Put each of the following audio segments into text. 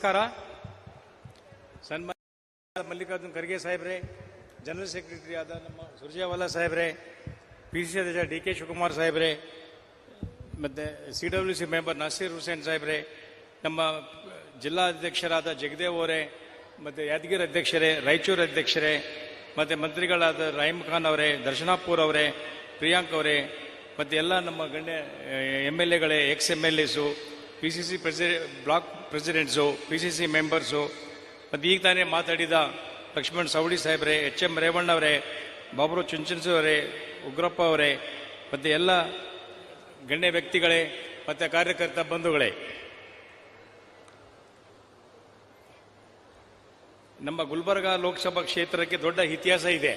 ನಮಸ್ಕಾರ. ಸನ್ಮಾನ್ಯ ಮಲ್ಲಿಕಾರ್ಜುನ್ ಖರ್ಗೆ ಸಾಹೇಬ್ರೆ, ಜನರಲ್ ಸೆಕ್ರೆಟರಿ ಆದ ನಮ್ಮ ಸುರ್ಜೇವಾಲಾ ಸಾಹೇಬ್ರೆ, PCC ಅಧ್ಯಕ್ಷ DK ಶಿವಕುಮಾರ್ ಸಾಹೇಬ್ರೆ, ಮತ್ತು CWC ಮೆಂಬರ್ ನಸೀರ್ ಹುಸೇನ್ ಸಾಹೇಬ್ರೆ, ನಮ್ಮ ಜಿಲ್ಲಾಧ್ಯಕ್ಷರಾದ ಜಗದೇವ್ ಅವರೇ, ಮತ್ತು ಯಾದಗಿರಿ ಅಧ್ಯಕ್ಷರೇ, ರಾಯಚೂರು ಅಧ್ಯಕ್ಷರೇ, ಮತ್ತು ಮಂತ್ರಿಗಳಾದ ರಹೀಮ್ ಖಾನ್ ಅವರೇ, ದರ್ಶನಾಪುರ್ ಅವರೇ, ಪ್ರಿಯಾಂಕ್ ಅವರೇ, ಮತ್ತು ಎಲ್ಲ ನಮ್ಮ ಗಣ್ಯ MLAಗಳೇ, ex-MLAಸು, PCC block presidents, PCC members, ಮತ್ತು ಈಗ ತಾನೇ ಮಾತಾಡಿದ ಲಕ್ಷ್ಮಣ್ ಸವಡಿ ಸಾಹೇಬ್ರೆ, HM ರೇವಣ್ಣ ಅವರೇ, ಬಾಬರು ಚುಂಚನ್ಸು ಅವರೇ, ಉಗ್ರಪ್ಪ ಅವರೇ, ಮತ್ತು ಎಲ್ಲ ಗಣ್ಯ ವ್ಯಕ್ತಿಗಳೇ ಮತ್ತು ಕಾರ್ಯಕರ್ತ ಬಂಧುಗಳೇ, ನಮ್ಮ ಗುಲ್ಬರ್ಗಾ ಲೋಕಸಭಾ ಕ್ಷೇತ್ರಕ್ಕೆ ದೊಡ್ಡ ಇತಿಹಾಸ ಇದೆ.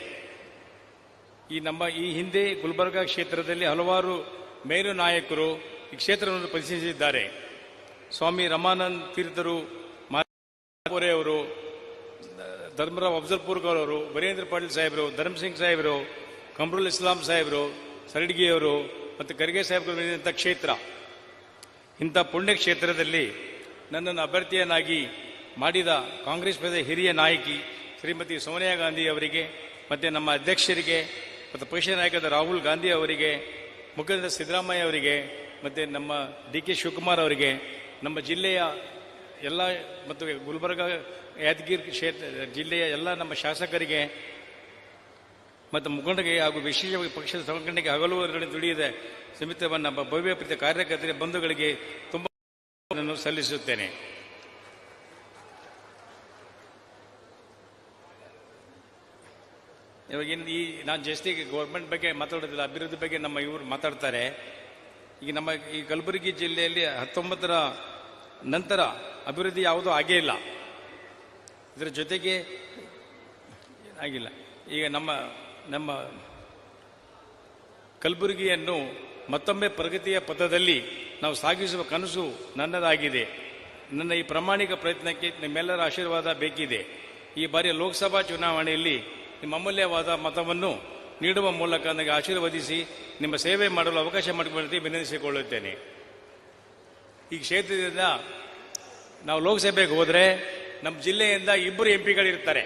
ಈ ಹಿಂದೆ ಗುಲ್ಬರ್ಗಾ ಕ್ಷೇತ್ರದಲ್ಲಿ ಹಲವಾರು ಮೇರು ನಾಯಕರು ಈ ಕ್ಷೇತ್ರವನ್ನು ಪರಿಶೀಲಿಸಿದ್ದಾರೆ. ಸ್ವಾಮಿ ರಮಾನಂದ್ ತೀರ್ಥರು, ಅವರು, ಧರ್ಮರಾವ್ ಅಫ್ಜಲ್ಪುರ್ಗರ್ ಅವರು, ವೀರೇಂದ್ರ ಪಾಟೀಲ್ ಸಾಹೇಬರು, ಧರ್ಮ್ ಸಿಂಗ್ ಸಾಹೇಬರು, ಕಮರುಲ್ ಇಸ್ಲಾಂ ಸಾಹೇಬರು, ಸರಡ್ಗಿಯವರು ಮತ್ತು ಖರ್ಗೆ ಸಾಹೇಬರು ಕ್ಷೇತ್ರ. ಇಂಥ ಪುಣ್ಯ ಕ್ಷೇತ್ರದಲ್ಲಿ ನನ್ನನ್ನು ಅಭ್ಯರ್ಥಿಯನ್ನಾಗಿ ಮಾಡಿದ ಕಾಂಗ್ರೆಸ್ ಪಕ್ಷದ ಹಿರಿಯ ನಾಯಕಿ ಶ್ರೀಮತಿ ಸೋನಿಯಾ ಗಾಂಧಿ ಅವರಿಗೆ, ಮತ್ತು ನಮ್ಮ ಅಧ್ಯಕ್ಷರಿಗೆ, ಮತ್ತು ಪಕ್ಷ ನಾಯಕರಾದ ರಾಹುಲ್ ಗಾಂಧಿ ಅವರಿಗೆ, ಮುಖ್ಯಮಂತ್ರಿ ಸಿದ್ದರಾಮಯ್ಯ ಅವರಿಗೆ, ಮತ್ತು ನಮ್ಮ DK ಶಿವಕುಮಾರ್ ಅವರಿಗೆ, ನಮ್ಮ ಜಿಲ್ಲೆಯ ಎಲ್ಲ ಮತ್ತು ಗುಲ್ಬರ್ಗಾ ಯಾದಗಿರಿ ಜಿಲ್ಲೆಯ ಎಲ್ಲ ನಮ್ಮ ಶಾಸಕರಿಗೆ ಮತ್ತು ಮುಖಂಡರಿಗೆ ಹಾಗೂ ವಿಶೇಷವಾಗಿ ಪಕ್ಷದ ಸಂಘಟನೆಗೆ ಹಗಲು ದುಡಿಯದ ಸಮಿತಿಯ ನಮ್ಮ ಭವ್ಯ ಪ್ರೀತಿಯ ಕಾರ್ಯಕರ್ತರಿಗೆ, ಬಂಧುಗಳಿಗೆ ತುಂಬ ಸಲ್ಲಿಸುತ್ತೇನೆ. ಇವಾಗ ನಾನು ಜಾಸ್ತಿ ಗೌರ್ಮೆಂಟ್ ಬಗ್ಗೆ ಮಾತಾಡೋದಿಲ್ಲ, ಅಭಿವೃದ್ಧಿ ಬಗ್ಗೆ ನಮ್ಮ ಇವರು ಮಾತಾಡ್ತಾರೆ. ಈಗ ನಮ್ಮ ಈ ಕಲಬುರಗಿ ಜಿಲ್ಲೆಯಲ್ಲಿ 19ರ ನಂತರ ಅಭಿವೃದ್ಧಿ ಯಾವುದೂ ಆಗೇ ಇಲ್ಲ. ಇದರ ಜೊತೆಗೆ ಆಗಿಲ್ಲ. ಈಗ ನಮ್ಮ ಕಲಬುರಗಿಯನ್ನು ಮತ್ತೊಮ್ಮೆ ಪ್ರಗತಿಯ ಪಥದಲ್ಲಿ ನಾವು ಸಾಗಿಸುವ ಕನಸು ನನ್ನದಾಗಿದೆ. ನನ್ನ ಈ ಪ್ರಾಮಾಣಿಕ ಪ್ರಯತ್ನಕ್ಕೆ ನಿಮ್ಮೆಲ್ಲರ ಆಶೀರ್ವಾದ ಬೇಕಿದೆ. ಈ ಬಾರಿಯ ಲೋಕಸಭಾ ಚುನಾವಣೆಯಲ್ಲಿ ನಿಮ್ಮ ಅಮೂಲ್ಯವಾದ ಮತವನ್ನು ನೀಡುವ ಮೂಲಕ ನನಗೆ ಆಶೀರ್ವದಿಸಿ ನಿಮ್ಮ ಸೇವೆ ಮಾಡಲು ಅವಕಾಶ ಮಾಡಿಕೊಳ್ಳುವಂತೆ ವಿನಂತಿಸಿಕೊಳ್ಳುತ್ತೇನೆ. ಈ ಕ್ಷೇತ್ರದಿಂದ ನಾವು ಲೋಕಸಭೆಗೆ ಹೋದರೆ ನಮ್ಮ ಜಿಲ್ಲೆಯಿಂದ 2 MP ಗಳಿರ್ತಾರೆ.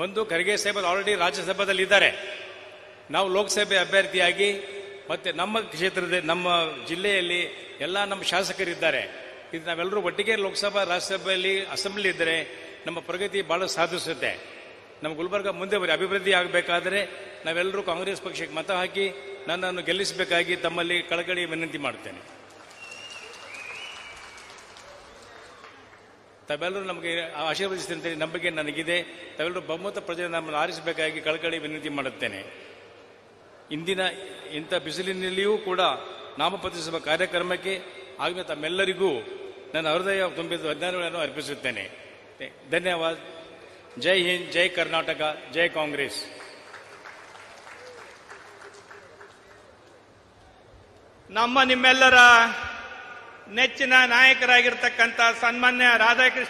ಒಂದು ಖರ್ಗೆ ಸಾಹೇಬರು ಆಲ್ರೆಡಿ ರಾಜ್ಯಸಭಾದಲ್ಲಿ ಇದ್ದಾರೆ. ನಾವು ಲೋಕಸಭೆ ಅಭ್ಯರ್ಥಿಯಾಗಿ ಮತ್ತು ನಮ್ಮ ಕ್ಷೇತ್ರದ ನಮ್ಮ ಜಿಲ್ಲೆಯಲ್ಲಿ ಎಲ್ಲ ನಮ್ಮ ಶಾಸಕರಿದ್ದಾರೆ. ಇದು ನಾವೆಲ್ಲರೂ ಒಟ್ಟಿಗೆ ಲೋಕಸಭಾ ರಾಜ್ಯಸಭೆಯಲ್ಲಿ ಅಸೆಂಬ್ಲಿ ಇದ್ದರೆ ನಮ್ಮ ಪ್ರಗತಿ ಬಹಳ ಸಾಧಿಸುತ್ತೆ. ನಮ್ಮ ಗುಲ್ಬರ್ಗ ಮುಂದೆ ಅಭಿವೃದ್ಧಿ ಆಗಬೇಕಾದರೆ ನಾವೆಲ್ಲರೂ ಕಾಂಗ್ರೆಸ್ ಪಕ್ಷಕ್ಕೆ ಮತ ಹಾಕಿ ನನ್ನನ್ನು ಗೆಲ್ಲಿಸಬೇಕಾಗಿ ತಮ್ಮಲ್ಲಿ ಕಳಕಳಿ ವಿನಂತಿ ಮಾಡುತ್ತೇನೆ. ತಾವೆಲ್ಲರೂ ನಮಗೆ ಆಶೀರ್ವದಿಸಿದಂತೆ ನಂಬಿಕೆ ನನಗಿದೆ. ತಾವೆಲ್ಲರೂ ಬಹುಮತ ಪ್ರಜೆ ನಮ್ಮನ್ನು ಆರಿಸಬೇಕಾಗಿ ಕಳಕಳಿ ವಿನಂತಿ ಮಾಡುತ್ತೇನೆ. ಇಂದಿನ ಇಂಥ ಬಿಸಿಲಿನಲ್ಲಿಯೂ ಕೂಡ ನಾಮಪತ್ರ ಕಾರ್ಯಕ್ರಮಕ್ಕೆ ಆಗಲೇ ತಮ್ಮೆಲ್ಲರಿಗೂ ನನ್ನ ಹೃದಯ ತುಂಬಿದ ಧನ್ಯವಾದಗಳನ್ನು ಅರ್ಪಿಸುತ್ತೇನೆ. ಧನ್ಯವಾದ. ಜೈ ಹಿಂದ್, ಜೈ ಕರ್ನಾಟಕ, ಜೈ ಕಾಂಗ್ರೆಸ್. ನಿಮ್ಮೆಲ್ಲರ ನೆಚ್ಚಿನ ನಾಯಕರಾಗಿರ್ತಕ್ಕಂಥ ಸನ್ಮಾನ್ಯ ರಾಧಾಕೃಷ್ಣ